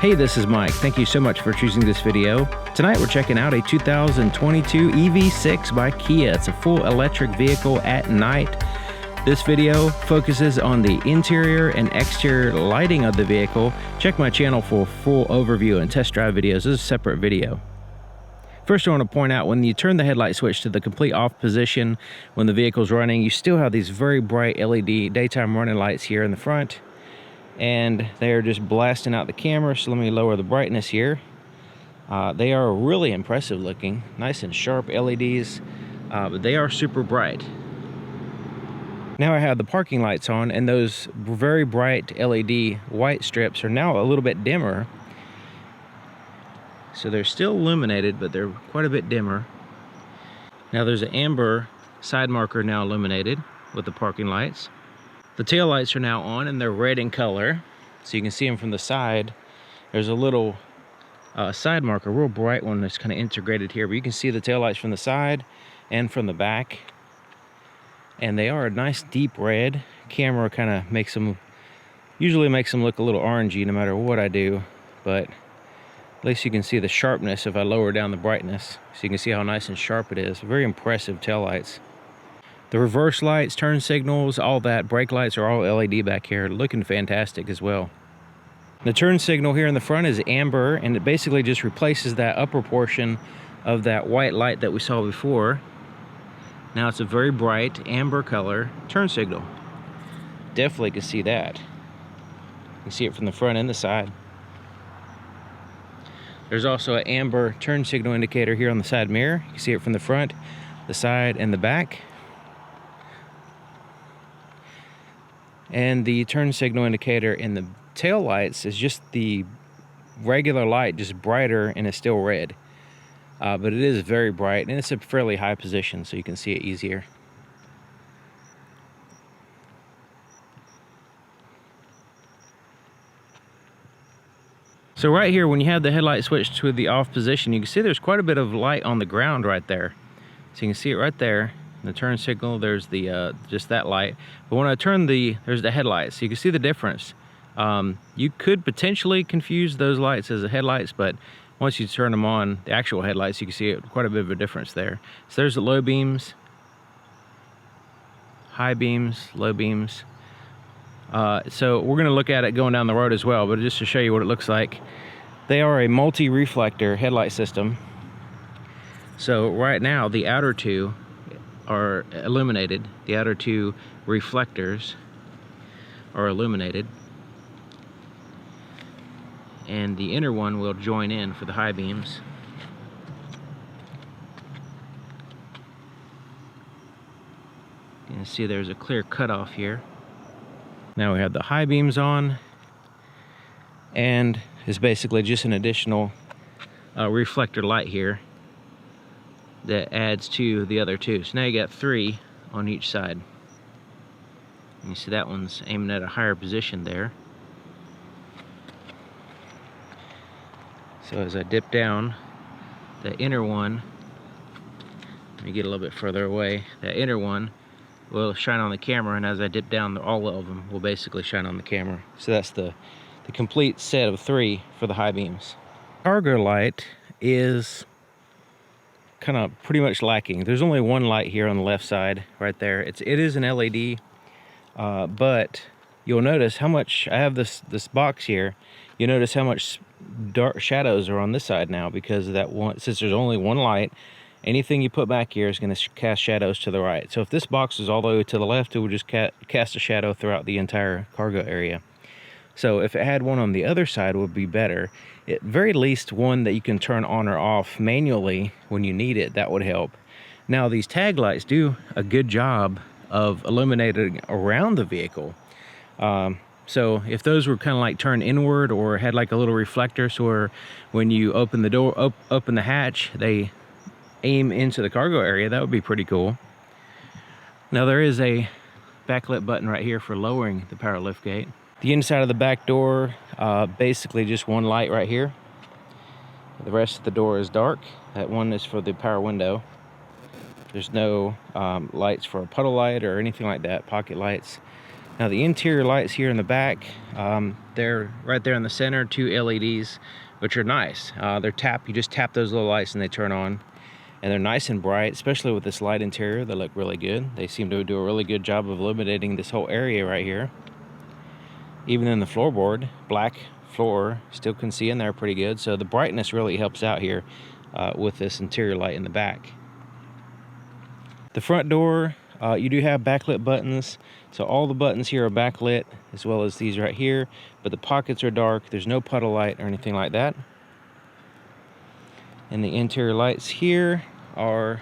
Hey, this is Mike. Thank you so much for choosing this video. Tonight we're checking out a 2022 EV6 by Kia. It's a full electric vehicle at night. This video focuses on the interior and exterior lighting of the vehicle. Check my channel for a full overview and test drive videos. This is a separate video. First, I want to point out when you turn the headlight switch to the complete off position when the vehicle's running, you still have these very bright LED daytime running lights here in the front. And they're just blasting out the camera, so let me lower the brightness here. They are really impressive looking, nice and sharp LEDs, but they are super bright. Now I have the parking lights on, and those very bright LED white strips are now a little bit dimmer. So they're still illuminated, but they're quite a bit dimmer. Now there's an amber side marker now illuminated with the parking lights. The tail lights are now on, and they're red in color, so you can see them from the side. There's a little side marker, real bright one that's kind of integrated here, but you can see the tail lights from the side and from the back. And they are a nice deep red. Camera kind of usually makes them look a little orangey no matter what I do, but at least you can see the sharpness if I lower down the brightness. So you can see how nice and sharp it is. Very impressive tail lights. The reverse lights, turn signals, all that, brake lights are all LED back here, looking fantastic as well. The turn signal here in the front is amber, and it basically just replaces that upper portion of that white light that we saw before. Now it's a very bright amber color turn signal. Definitely can see that. You can see it from the front and the side. There's also an amber turn signal indicator here on the side mirror. You can see it from the front, the side, and the back. And the turn signal indicator in the tail lights is just the regular light, just brighter, and it's still red. But it is very bright, and it's a fairly high position, so you can see it easier. So right here, when you have the headlight switched to the off position, you can see there's quite a bit of light on the ground right there. So you can see it right there. The turn signal, there's the just that light. But when I turn there's the headlights, so you can see the difference. You could potentially confuse those lights as the headlights, but once you turn them on, the actual headlights, you can see quite a bit of a difference there. So there's the low beams, high beams, low beams. So we're gonna look at it going down the road as well, but just to show you what it looks like. They are a multi-reflector headlight system. So right now, the outer two are illuminated. The outer two reflectors are illuminated, and the inner one will join in for the high beams. You can see there's a clear cutoff here. Now we have the high beams on, and it's basically just an additional reflector light here that adds to the other two. So now you got three on each side. You see that one's aiming at a higher position there. So as I dip down, the inner one, let me get a little bit further away, that inner one will shine on the camera, and as I dip down, all of them will basically shine on the camera. So that's the complete set of three for the high beams. Cargo light is kind of pretty much lacking. There's only one light here on the left side right there. It is an LED, but you'll notice how much I have this box here. You'll notice how much dark shadows are on this side now because of that one. Since there's only one light, anything you put back here is going to cast shadows to the right. So if this box is all the way to the left, it would just cast a shadow throughout the entire cargo area. So if it had one on the other side, it would be better. At very least one that you can turn on or off manually when you need it. That would help. Now these tag lights do a good job of illuminating around the vehicle. So if those were kind of like turned inward or had like a little reflector, so when you open the door, open the hatch, they aim into the cargo area, that would be pretty cool. Now there is a backlit button right here for lowering the power lift gate. The inside of the back door, basically just one light right here. The rest of the door is dark. That one is for the power window. There's no lights for a puddle light or anything like that, pocket lights. Now the interior lights here in the back, they're right there in the center, 2 LEDs, which are nice. They're you just tap those little lights and they turn on. And they're nice and bright, especially with this light interior. They look really good. They seem to do a really good job of illuminating this whole area right here. Even in the floorboard, black floor, still can see in there pretty good. So the brightness really helps out here with this interior light in the back. The front door, you do have backlit buttons. So all the buttons here are backlit, as well as these right here. But the pockets are dark. There's no puddle light or anything like that. And the interior lights here are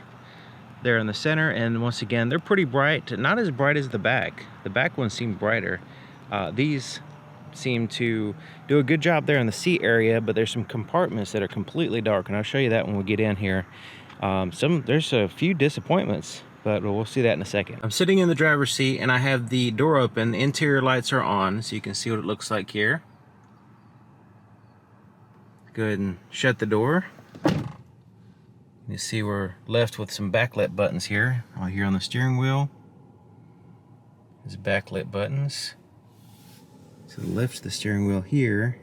there in the center, and once again they're pretty bright, not as bright as the back. The back ones seem brighter. These seem to do a good job there in the seat area, but there's some compartments that are completely dark, and I'll show you that when we get in here. There's a few disappointments, but we'll see that in a second. I'm sitting in the driver's seat and I have the door open. The interior lights are on, so you can see what it looks like here. Go ahead and shut the door. You see we're left with some backlit buttons here. Here on the steering wheel, there's backlit buttons. So lift the steering wheel here.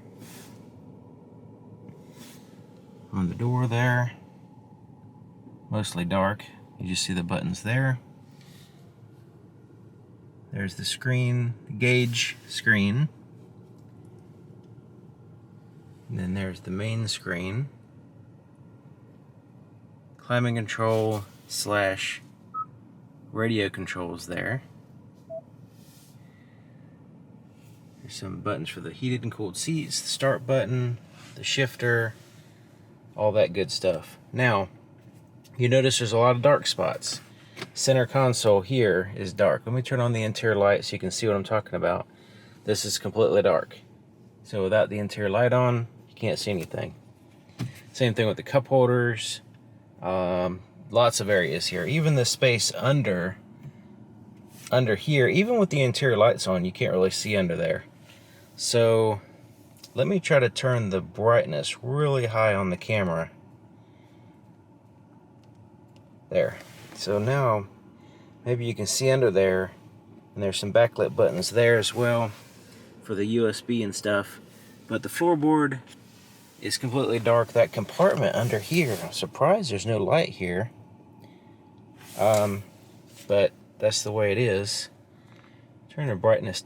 On the door there, mostly dark. You just see the buttons there. There's the screen, gauge screen. And then there's the main screen. Climate control / radio controls there. There's some buttons for the heated and cooled seats, the start button, the shifter, all that good stuff. Now, you notice there's a lot of dark spots. Center console here is dark. Let me turn on the interior light so you can see what I'm talking about. This is completely dark. So without the interior light on, you can't see anything. Same thing with the cup holders. Lots of areas here. Even the space under here, even with the interior lights on, you can't really see under there. So let me try to turn the brightness really high on the camera. There. So now maybe you can see under there, and there's some backlit buttons there as well for the USB and stuff. But the floorboard is completely dark. That compartment under here, I'm surprised there's no light here. But that's the way it is. Turn the brightness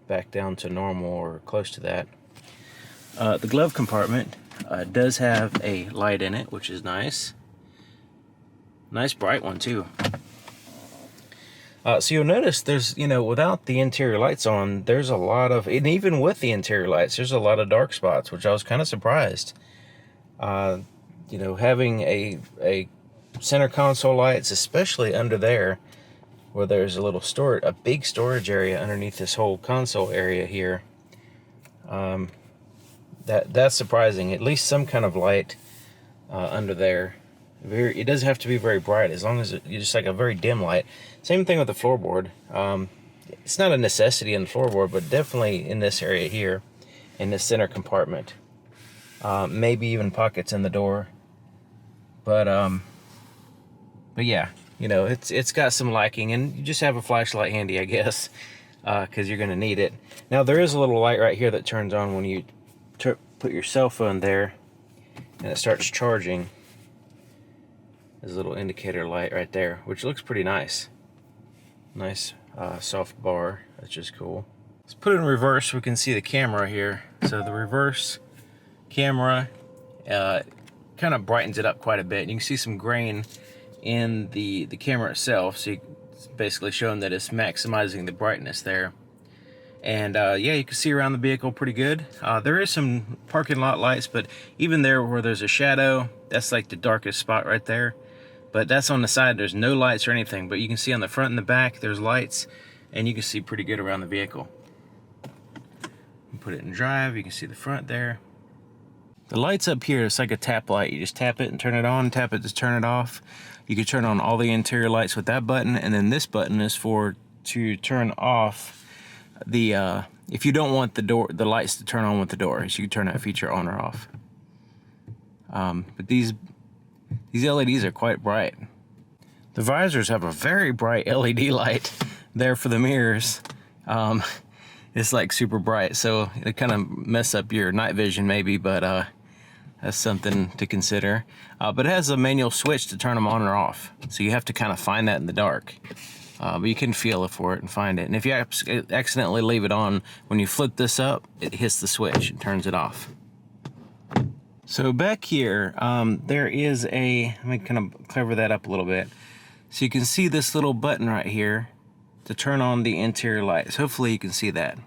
back down to normal or close to that. The glove compartment does have a light in it, which is nice. Nice bright one too. So you'll notice there's, without the interior lights on, there's a lot of, and even with the interior lights, there's a lot of dark spots, which I was kind of surprised. Having a center console lights, especially under there, where there's a big storage area underneath this whole console area here. That's surprising. At least some kind of light under there. It doesn't have to be very bright, as long as you just like a very dim light. Same thing with the floorboard. It's not a necessity in the floorboard, but definitely in this area here, in this center compartment. Maybe even pockets in the door. But yeah, it's got some liking, and you just have a flashlight handy, I guess, because you're going to need it. Now there is a little light right here that turns on when you put your cell phone there, and it starts charging. There's a little indicator light right there, which looks pretty nice. Nice soft bar, that's just cool. Let's put it in reverse so we can see the camera here. So the reverse camera kind of brightens it up quite a bit. You can see some grain in the camera itself, so it's basically showing that it's maximizing the brightness there. And yeah, you can see around the vehicle pretty good. There is some parking lot lights, but even there where there's a shadow, that's like the darkest spot right there. But that's on the side, there's no lights or anything, but you can see on the front and the back there's lights, and you can see pretty good around the vehicle. Put it in drive, you can see the front there. The lights up here, it's like a tap light. You just tap it and turn it on, tap it to turn it off. You can turn on all the interior lights with that button, and then this button is to turn off the if you don't want the lights to turn on with the doors, you can turn that feature on or off. But these LEDs are quite bright. The visors have a very bright LED light there for the mirrors, It's like super bright, so it kind of mess up your night vision maybe, but that's something to consider. But it has a manual switch to turn them on or off, so you have to kind of find that in the dark. But you can feel it for it and find it. And if you accidentally leave it on, when you flip this up, it hits the switch and turns it off. So back here, there is a, let me kind of cover that up a little bit. So you can see this little button right here to turn on the interior lights. Hopefully you can see that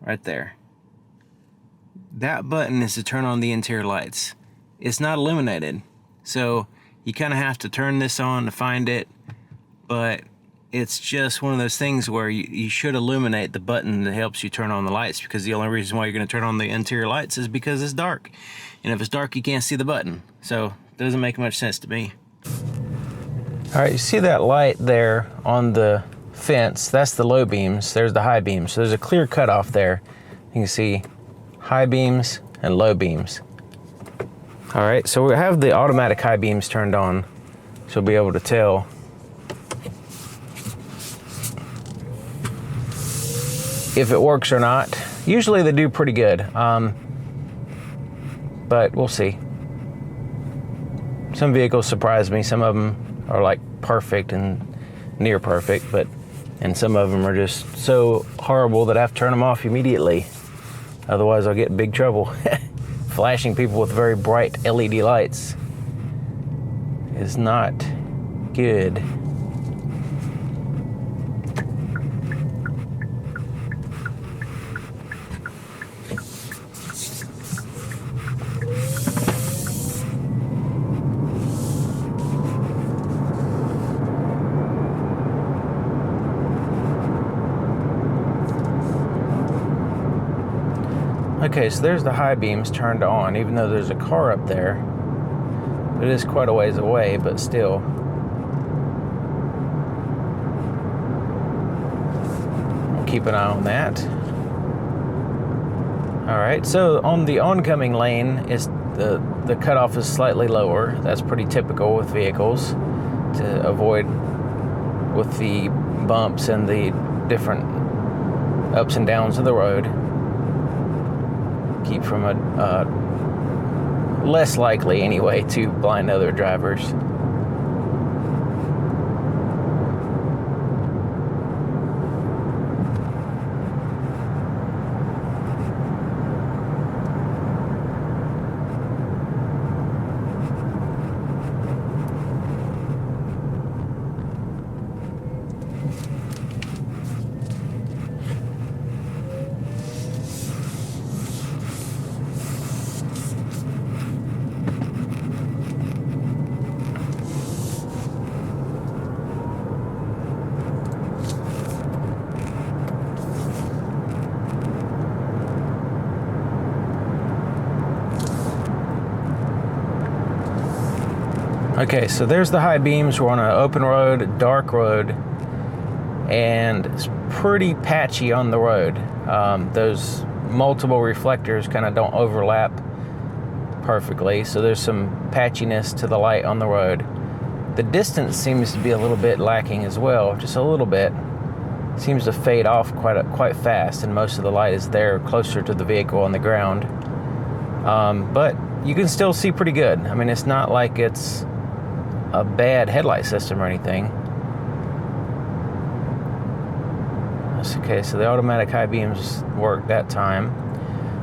right there. That button is to turn on the interior lights. It's not illuminated, so you kind of have to turn this on to find it, but it's just one of those things where you should illuminate the button that helps you turn on the lights, because the only reason why you're going to turn on the interior lights is because it's dark. And if it's dark, you can't see the button. So it doesn't make much sense to me. All right, you see that light there on the fence? That's the low beams. There's the high beams. So there's a clear cutoff there. You can see high beams and low beams. All right, so we have the automatic high beams turned on, so we'll be able to tell if it works or not. Usually they do pretty good, but we'll see. Some vehicles surprise me. Some of them are like perfect and near perfect, and some of them are just so horrible that I have to turn them off immediately. Otherwise I'll get in big trouble. Flashing people with very bright LED lights is not good. Okay, so there's the high beams turned on, even though there's a car up there. It is quite a ways away, but still. I'll keep an eye on that. All right, so on the oncoming lane, the cutoff is slightly lower. That's pretty typical with vehicles, to avoid with the bumps and the different ups and downs of the road. Keep from less likely anyway to blind other drivers. Okay, so there's the high beams. We're on an open road, dark road, and it's pretty patchy on the road. Those multiple reflectors kind of don't overlap perfectly, so there's some patchiness to the light on the road. The distance seems to be a little bit lacking as well, just a little bit. It seems to fade off quite fast, and most of the light is there closer to the vehicle on the ground. But you can still see pretty good. I mean, it's not like it's a bad headlight system or anything. That's okay, so the automatic high beams worked that time.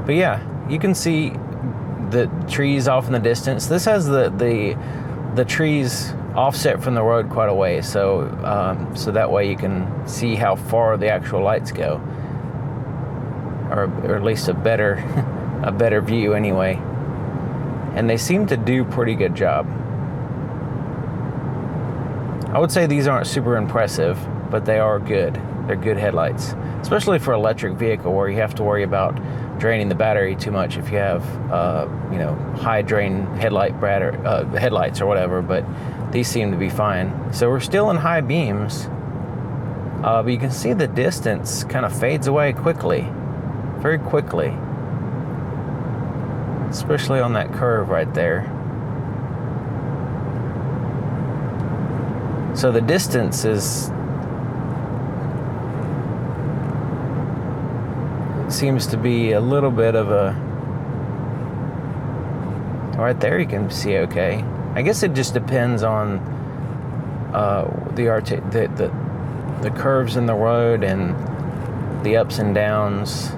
But yeah, you can see the trees off in the distance. This has the trees offset from the road quite a way, so that way you can see how far the actual lights go, or at least a better view anyway. And they seem to do a pretty good job. I would say these aren't super impressive, but they are good. They're good headlights, especially for an electric vehicle where you have to worry about draining the battery too much if you have, high drain headlights or whatever. But these seem to be fine. So we're still in high beams, but you can see the distance kind of fades away quickly, very quickly, especially on that curve right there. So the distance is seems to be a little bit of a... Right there you can see okay. I guess it just depends on the curves in the road and the ups and downs.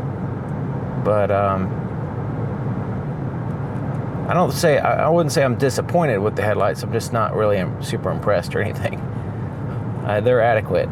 But I wouldn't say I'm disappointed with the headlights. I'm just not really super impressed or anything. They're adequate.